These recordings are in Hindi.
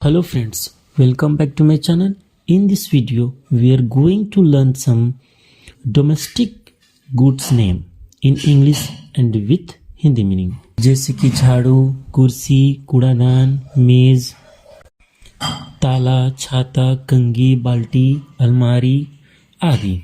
Hello friends, welcome back to my channel. In this video, we are going to learn some domestic goods name in English and with Hindi meaning. जैसे कि झाड़ू, कुर्सी, कूड़ादान, मेज, ताला, छाता, कंघी, बाल्टी, अलमारी आदि।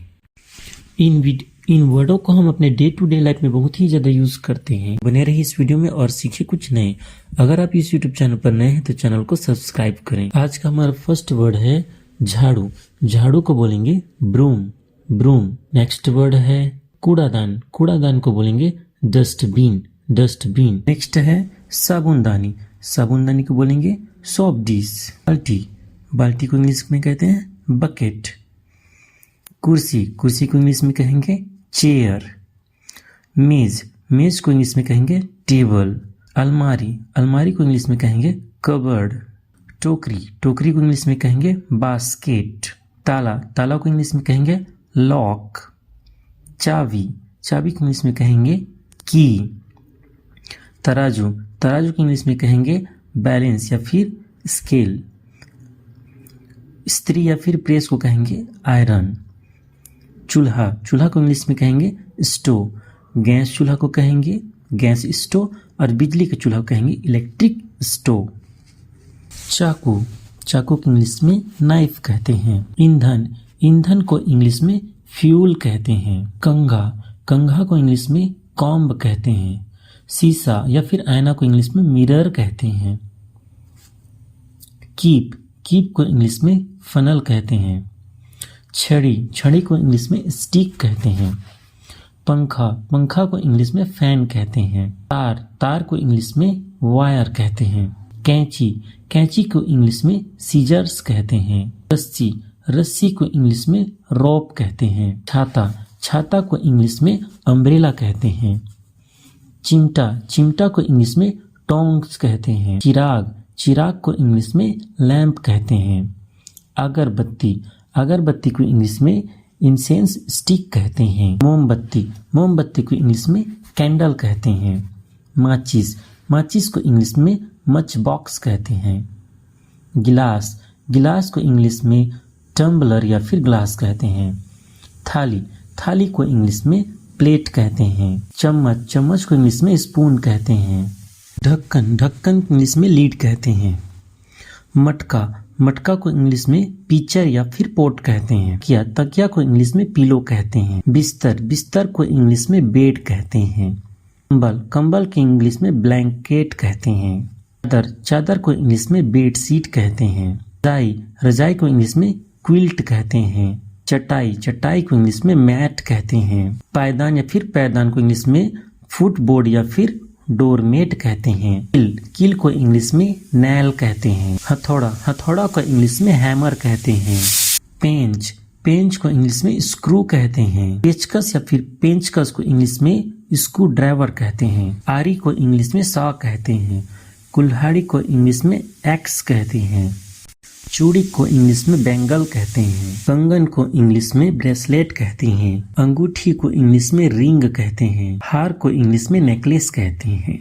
इन वर्डों को हम अपने डे टू डे लाइफ में बहुत ही ज़्यादा यूज़ करते हैं। बने रहिए इस वीडियो में और सीखिए कुछ नए। अगर आप इस यूट्यूब चैनल पर नए हैं तो चैनल को सब्सक्राइब करें। आज का हमारा फर्स्ट वर्ड है झाड़ू। झाड़ू को बोलेंगे ब्रूम, ब्रूम। नेक्स्ट वर्ड है कूड़ादान। कूड़ादान को बोलेंगे डस्टबिन, डस्टबिन। नेक्स्ट है साबुनदानी। साबुनदानी को बोलेंगे सोप डिश। बाल्टी, बाल्टी को इंग्लिश में कहते हैं बकेट। कुर्सी, कुर्सी को इंग्लिश में कहेंगे चेयर। मेज, मेज को इंग्लिश में कहेंगे टेबल। अलमारी, अलमारी को इंग्लिश में कहेंगे कबर्ड। टोकरी, टोकरी को इंग्लिश में कहेंगे बास्केट। ताला, ताला को इंग्लिश में कहेंगे लॉक। चाबी, चाबी को इंग्लिश में कहेंगे की। तराजू, तराजू को इंग्लिश में कहेंगे बैलेंस या फिर स्केल। इस्त्री या फिर प्रेस को कहेंगे आयरन। चूल्हा, चूल्हा को इंग्लिश में कहेंगे स्टोव। गैस चूल्हा को कहेंगे गैस स्टोव और बिजली के चूल्हा को कहेंगे इलेक्ट्रिक स्टोव। चाकू, चाकू को इंग्लिश में नाइफ कहते हैं। ईंधन, ईंधन को इंग्लिश में फ्यूल कहते हैं। कंघा, कंघा को इंग्लिश में कॉम्ब कहते हैं। शीशा या फिर आईना को इंग्लिश में मिरर कहते हैं। कीप, कीप को इंग्लिश में फनल कहते हैं। छड़ी, छड़ी को इंग्लिश में स्टिक कहते हैं। पंखा, पंखा को इंग्लिश में फैन कहते हैं। तार, तार को इंग्लिश में वायर कहते हैं। कैंची, कैंची को इंग्लिश में सीजर्स कहते हैं। रस्सी, रस्सी को इंग्लिश में रोप कहते हैं। छाता, छाता को इंग्लिश में अम्ब्रेला कहते हैं। चिमटा, चिमटा को इंग्लिश में टोंग्स कहते हैं। चिराग, चिराग को इंग्लिश में लैंप कहते हैं। अगरबत्ती, अगरबत्ती को इंग्लिश में इंसेंस स्टिक कहते हैं। मोमबत्ती, मोमबत्ती को इंग्लिश में कैंडल कहते हैं। माचिस, माचिस को इंग्लिश में मच बॉक्स कहते हैं। गिलास, गिलास को इंग्लिश में टम्बलर या फिर ग्लास कहते हैं। थाली, थाली को इंग्लिश में प्लेट कहते हैं। चम्मच, चम्मच को इंग्लिश में स्पून कहते हैं। ढक्कन, ढक्कन को इंग्लिश में लीड कहते हैं। मटका, मटका को इंग्लिश में पिचर या फिर पोट कहते हैं। तकिया, तकिया को इंग्लिश में पिलो कहते हैं। बिस्तर, बिस्तर को इंग्लिश में बेड कहते हैं। कंबल, कंबल के इंग्लिश में ब्लैंकेट कहते हैं। चादर, चादर को इंग्लिश में बेड शीट कहते हैं। रजाई, रजाई को इंग्लिश में क्विल्ट कहते हैं। चटाई, चटाई को इंग्लिश में मैट कहते हैं। पायदान या फिर पैरदान को इंग्लिश में फुटबोर्ड या फिर डोरमेट कहते हैं। किल, किल को इंग्लिश में नैल कहते हैं। हथौड़ा, हथौड़ा को इंग्लिश में हैमर कहते हैं। पेंच, पेंच को इंग्लिश में स्क्रू कहते हैं। पेचकस या फिर पेंचकस को इंग्लिश में स्क्रू ड्राइवर कहते हैं। आरी को इंग्लिश में सॉ कहते हैं। कुल्हाड़ी को इंग्लिश में एक्स कहते हैं। चूड़ी को इंग्लिश में बैंगल कहते हैं। कंगन को इंग्लिश में ब्रेसलेट कहते हैं। अंगूठी को इंग्लिश में रिंग कहते हैं। हार को इंग्लिश में नेकलेस कहते हैं।